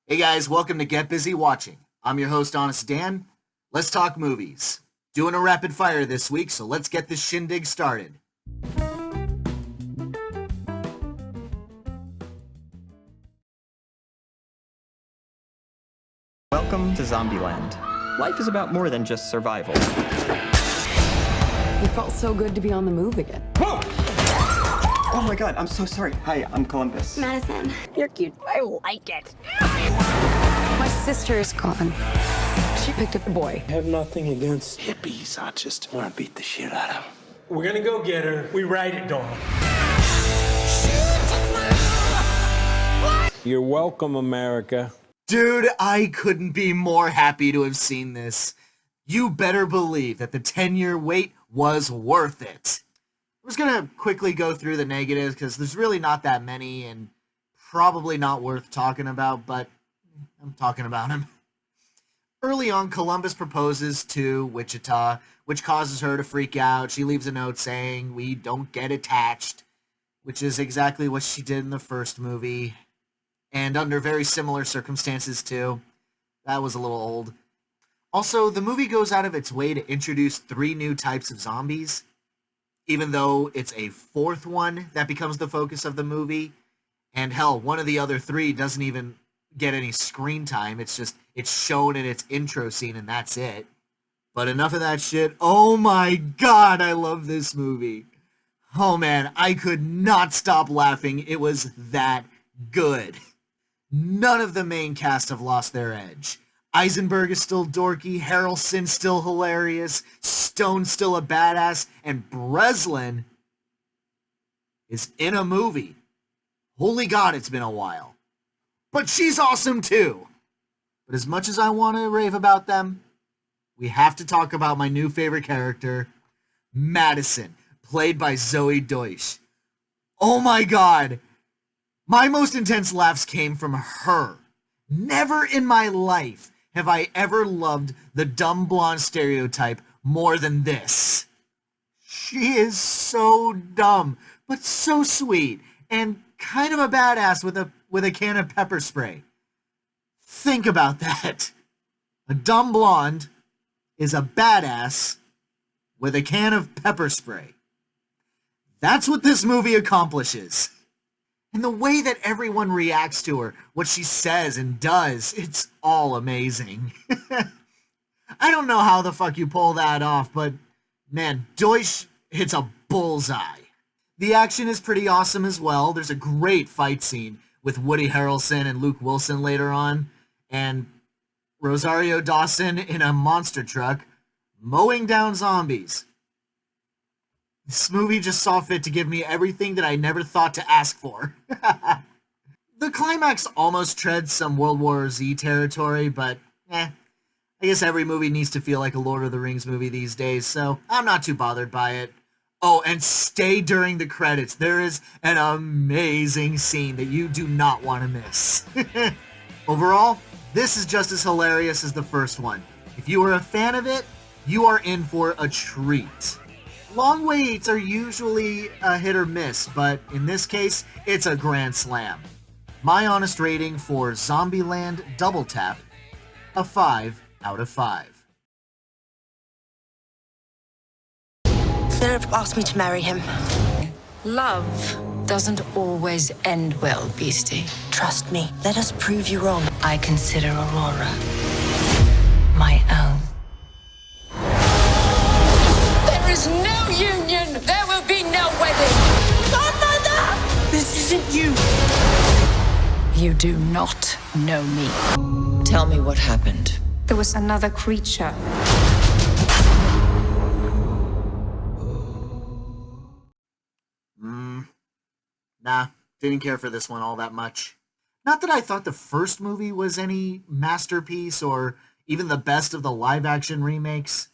Hey guys, welcome to Get Busy Watching. I'm your host, Honest Dan. Let's talk movies. Doing a rapid fire this week, so let's get this shindig started. Welcome to Zombieland. Life is about more than just survival. It felt so good to be on the move again. Whoa! Oh my god, I'm so sorry. Hi, I'm Columbus. Madison, you're cute. I like it. My sister is gone. She picked up a boy. I have nothing against hippies. I just want to beat the shit out of them. We're gonna go get her. We ride it, Dawn. You're welcome, America. Dude, I couldn't be more happy to have seen this. You better believe that the 10-year wait was worth it. I was gonna quickly go through the negatives because there's really not that many and probably not worth talking about, but I'm talking about him. Early on, Columbus proposes to Wichita, which causes her to freak out. She leaves a note saying, "We don't get attached," which is exactly what she did in the first movie, and under very similar circumstances too. That was a little old. Also, the movie goes out of its way to introduce 3 new types of zombies, even though it's a 4th one that becomes the focus of the movie. And hell, one of the other 3 doesn't even get any screen time. It's shown in its intro scene and that's it. But enough of that shit. Oh my god, I love this movie. Oh man, I could not stop laughing. It was that good. None of the main cast have lost their edge. Eisenberg is still dorky, Harrelson still hilarious, Stone's still a badass, and Breslin is in a movie. Holy god, it's been a while. But she's awesome too. But as much as I want to rave about them, we have to talk about my new favorite character, Madison, played by Zoe Deutsch. Oh my god. My most intense laughs came from her. Never in my life have I ever loved the dumb blonde stereotype more than this. She is so dumb, but so sweet, and kind of a badass with a can of pepper spray. Think about that. A dumb blonde is a badass with a can of pepper spray. That's what this movie accomplishes. And the way that everyone reacts to her, what she says and does, it's all amazing. I don't know how the fuck you pull that off, but man, Deutsch hits a bullseye. The action is pretty awesome as well. There's a great fight scene with Woody Harrelson and Luke Wilson later on, and Rosario Dawson in a monster truck mowing down zombies. This movie just saw fit to give me everything that I never thought to ask for. The climax almost treads some World War Z territory, but I guess every movie needs to feel like a Lord of the Rings movie these days, so I'm not too bothered by it. Oh, and stay during the credits. There is an amazing scene that you do not want to miss. Overall, this is just as hilarious as the first one. If you are a fan of it, you are in for a treat. Long waits are usually a hit or miss, but in this case, it's a grand slam. My honest rating for Zombieland Double Tap, a 5 out of 5. Philip asked me to marry him. Love doesn't always end well, Beastie. Trust me. Let us prove you wrong. I consider Aurora my own. There is no union. There will be no wedding. Godmother! This isn't you. You do not know me. Tell me what happened. There was another creature. Nah, didn't care for this one all that much. Not that I thought the first movie was any masterpiece or even the best of the live-action remakes.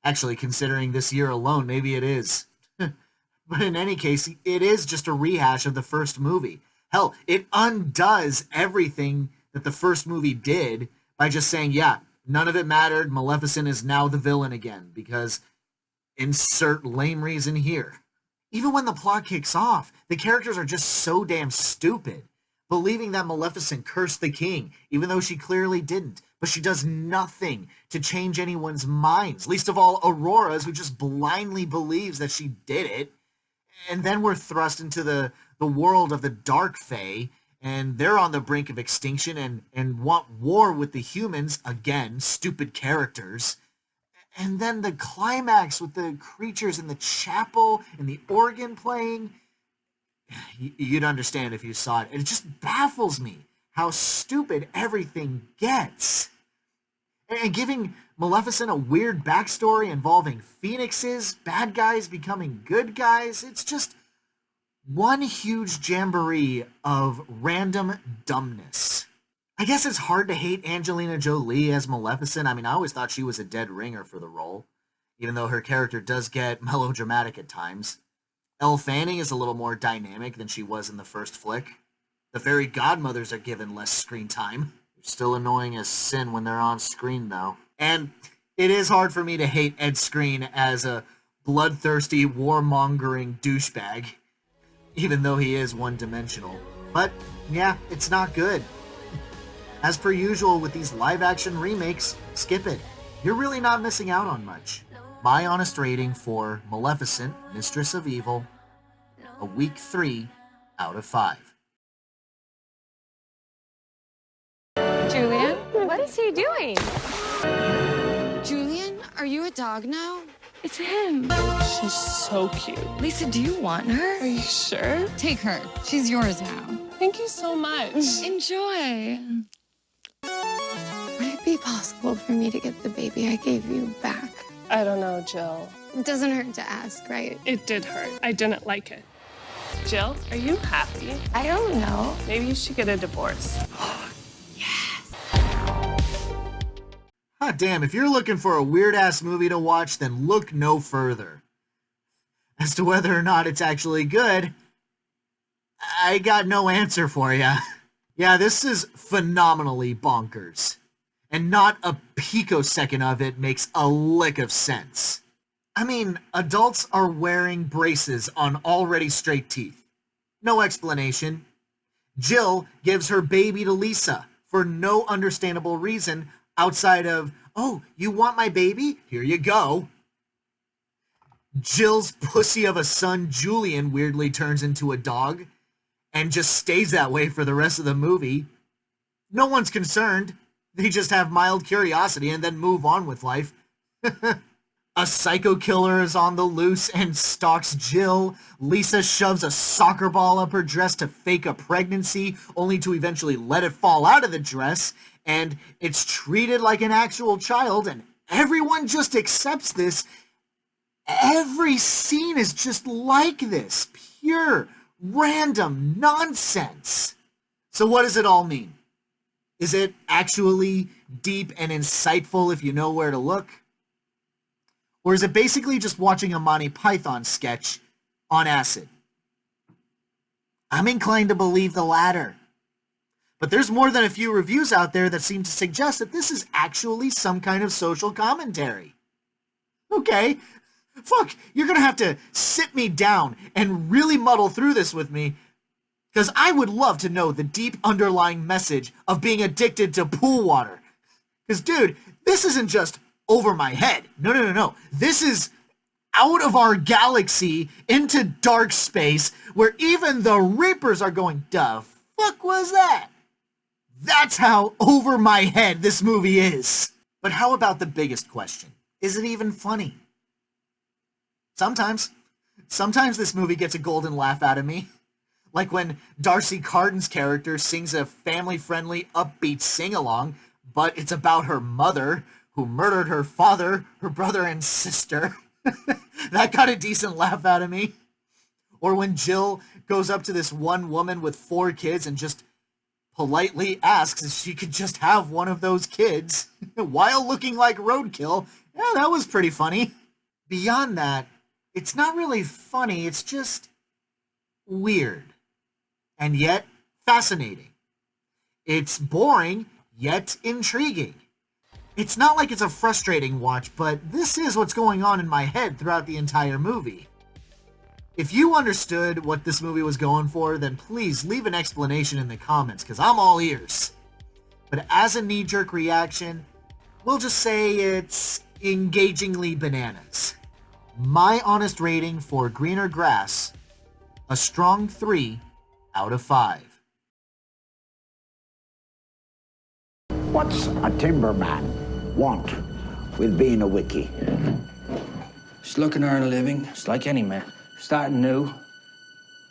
Actually, considering this year alone, maybe it is. But in any case, it is just a rehash of the first movie. Hell, it undoes everything that the first movie did by just saying, yeah, none of it mattered, Maleficent is now the villain again, because insert lame reason here. Even when the plot kicks off, the characters are just so damn stupid. believing that Maleficent cursed the king, even though she clearly didn't. But she does nothing to change anyone's minds, least of all Aurora's, who just blindly believes that she did it. And then we're thrust into the world of the Dark Fae, and they're on the brink of extinction and want war with the humans. Again, stupid characters. And then the climax with the creatures in the chapel and the organ playing. You'd understand if you saw it. It just baffles me how stupid everything gets. And giving Maleficent a weird backstory involving phoenixes, bad guys becoming good guys, it's just one huge jamboree of random dumbness. I guess it's hard to hate Angelina Jolie as Maleficent. I mean, I always thought she was a dead ringer for the role, even though her character does get melodramatic at times. Elle Fanning is a little more dynamic than she was in the first flick. The fairy godmothers are given less screen time. They're still annoying as sin when they're on screen, though. And it is hard for me to hate Ed Skrein as a bloodthirsty, warmongering douchebag, even though he is one-dimensional. But, yeah, it's not good. As per usual with these live-action remakes, skip it. You're really not missing out on much. My honest rating for Maleficent, Mistress of Evil, a weak 3 out of 5. Julian, what is he doing? Julian, are you a dog now? It's him. She's so cute. Lisa, do you want her? Are you sure? Take her. She's yours now. Thank you so much. Enjoy. Would it be possible for me to get the baby I gave you back? I don't know, Jill. It doesn't hurt to ask, right? It did hurt. I didn't like it. Jill, are you happy? I don't know. Maybe you should get a divorce. Hot damn, if you're looking for a weird-ass movie to watch, then look no further. As to whether or not it's actually good, I got no answer for ya. Yeah, this is phenomenally bonkers. And not a picosecond of it makes a lick of sense. I mean, adults are wearing braces on already straight teeth. No explanation. Jill gives her baby to Lisa for no understandable reason outside of, oh, you want my baby? Here you go. Jill's pussy of a son, Julian, weirdly turns into a dog and just stays that way for the rest of the movie. No one's concerned. They just have mild curiosity and then move on with life. A psycho killer is on the loose and stalks Jill. Lisa shoves a soccer ball up her dress to fake a pregnancy, only to eventually let it fall out of the dress, and it's treated like an actual child, and everyone just accepts this. Every scene is just like this. Pure, random nonsense. So what does it all mean? Is it actually deep and insightful if you know where to look? Or is it basically just watching a Monty Python sketch on acid? I'm inclined to believe the latter. But there's more than a few reviews out there that seem to suggest that this is actually some kind of social commentary. Okay, fuck, you're gonna have to sit me down and really muddle through this with me, because I would love to know the deep underlying message of being addicted to pool water. Because, dude, this isn't just over my head. No. This is out of our galaxy into dark space where even the Reapers are going, the fuck was that? That's how over my head this movie is. But how about the biggest question? Is it even funny? Sometimes this movie gets a golden laugh out of me. Like when Darcy Carden's character sings a family-friendly, upbeat sing-along, but it's about her mother, who murdered her father, her brother, and sister. That got a decent laugh out of me. Or when Jill goes up to this one woman with 4 kids and just politely asks if she could just have one of those kids while looking like roadkill. Yeah, that was pretty funny. Beyond that, it's not really funny, it's just weird. And yet fascinating. It's boring, yet intriguing. It's not like it's a frustrating watch, but this is what's going on in my head throughout the entire movie. If you understood what this movie was going for, then please leave an explanation in the comments, because I'm all ears. But as a knee-jerk reaction, we'll just say it's engagingly bananas. My honest rating for Greener Grass, a strong 3 out of 5. What's a timberman want with being a wiki? Just looking to earn a living, just like any man. Starting new.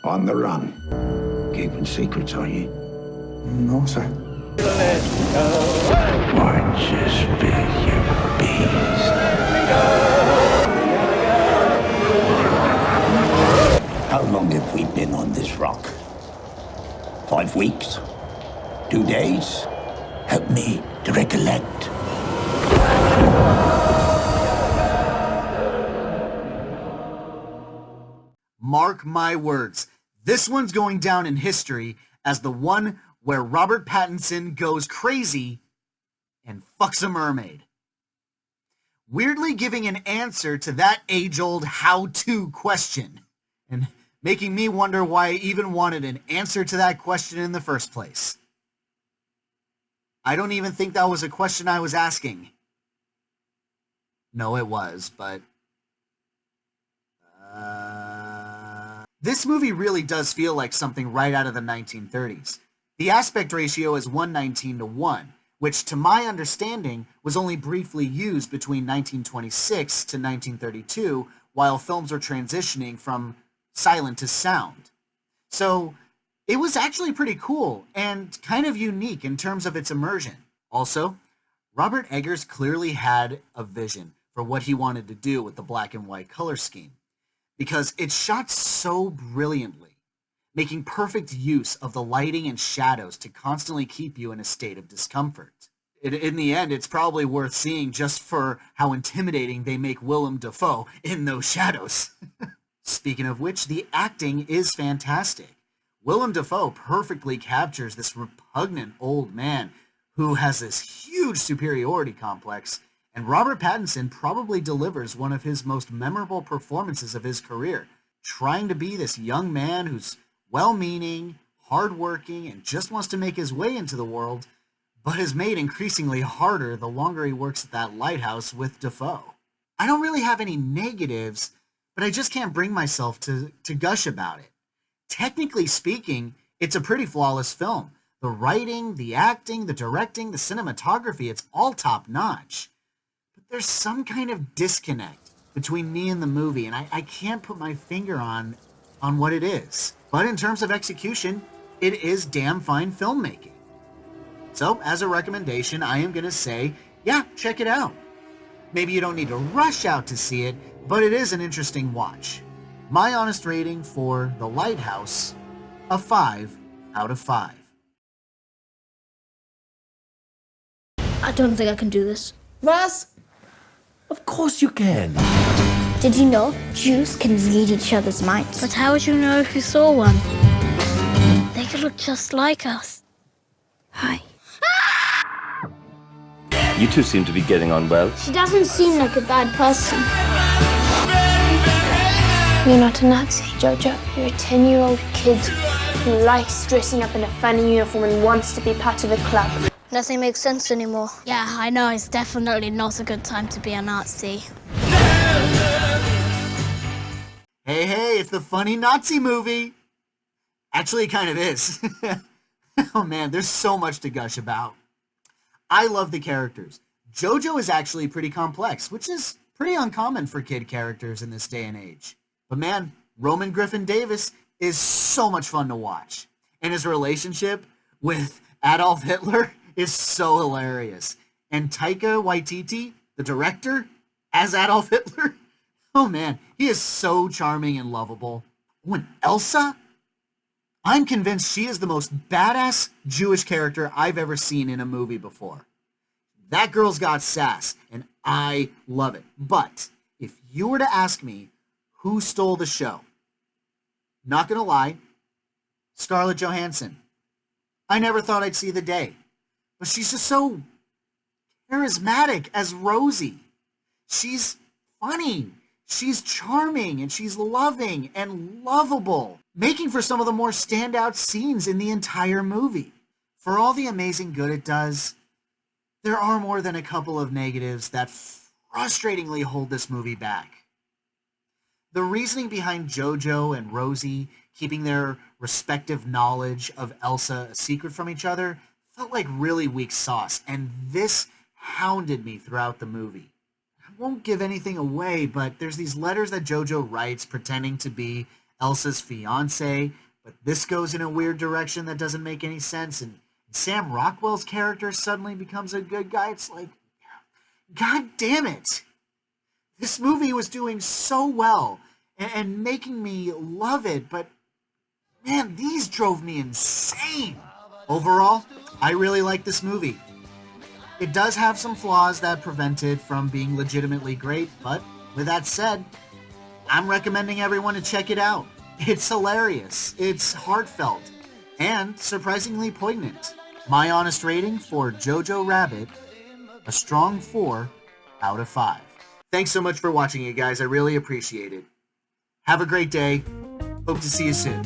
On the run. Keeping secrets, are you? No, sir. Watch this billion bees. How long have we been on this rock? 5 weeks? 2 days? Help me to recollect. Mark my words, this one's going down in history as the one where Robert Pattinson goes crazy and fucks a mermaid. Weirdly giving an answer to that age-old how-to question, and making me wonder why I even wanted an answer to that question in the first place. I don't even think that was a question I was asking. No, it was, but... This movie really does feel like something right out of the 1930s. The aspect ratio is 1:19:1, which to my understanding was only briefly used between 1926 to 1932 while films were transitioning from silent to sound. So it was actually pretty cool and kind of unique in terms of its immersion. Also, Robert Eggers clearly had a vision for what he wanted to do with the black and white color scheme, because it's shot so brilliantly, making perfect use of the lighting and shadows to constantly keep you in a state of discomfort. In the end, it's probably worth seeing just for how intimidating they make Willem Dafoe in those shadows. Speaking of which, the acting is fantastic. Willem Dafoe perfectly captures this repugnant old man who has this huge superiority complex, and Robert Pattinson probably delivers one of his most memorable performances of his career, trying to be this young man who's well-meaning, hardworking, and just wants to make his way into the world, but is made increasingly harder the longer he works at that lighthouse with Dafoe. I don't really have any negatives, but I just can't bring myself to gush about it. Technically speaking, it's a pretty flawless film. The writing, the acting, the directing, the cinematography, it's all top-notch. But there's some kind of disconnect between me and the movie, and I can't put my finger on what it is. But in terms of execution, it is damn fine filmmaking. So, as a recommendation, I am going to say, yeah, check it out. Maybe you don't need to rush out to see it, but it is an interesting watch. My honest rating for The Lighthouse, a 5 out of 5. I don't think I can do this. Was? Of course you can. Did you know Jews can read each other's minds? But how would you know if you saw one? They could look just like us. Hi. You two seem to be getting on well. She doesn't seem like a bad person. You're not a Nazi, Jojo. You're a 10-year-old kid who likes dressing up in a funny uniform and wants to be part of a club. Nothing makes sense anymore. Yeah, I know. It's definitely not a good time to be a Nazi. Hey, it's the funny Nazi movie. Actually, it kind of is. Oh man, there's so much to gush about. I love the characters. Jojo is actually pretty complex, which is pretty uncommon for kid characters in this day and age. But man, Roman Griffin Davis is so much fun to watch. And his relationship with Adolf Hitler is so hilarious. And Taika Waititi, the director, as Adolf Hitler, oh man, he is so charming and lovable. Oh, and Elsa? I'm convinced she is the most badass Jewish character I've ever seen in a movie before. That girl's got sass, and I love it. But if you were to ask me who stole the show, not gonna lie, Scarlett Johansson. I never thought I'd see the day, but she's just so charismatic as Rosie. She's funny. She's charming and she's loving and lovable, making for some of the more standout scenes in the entire movie. For all the amazing good it does, there are more than a couple of negatives that frustratingly hold this movie back. The reasoning behind Jojo and Rosie keeping their respective knowledge of Elsa a secret from each other felt like really weak sauce, and this hounded me throughout the movie. I won't give anything away, but there's these letters that Jojo writes pretending to be Elsa's fiance, but this goes in a weird direction that doesn't make any sense, and Sam Rockwell's character suddenly becomes a good guy. It's like, God damn it! This movie was doing so well and making me love it, but man, these drove me insane. Overall, I really like this movie. It does have some flaws that prevent it from being legitimately great, but with that said, I'm recommending everyone to check it out. It's hilarious, it's heartfelt, and surprisingly poignant. My honest rating for Jojo Rabbit, a strong 4 out of 5. Thanks so much for watching, you guys. I really appreciate it. Have a great day. Hope to see you soon.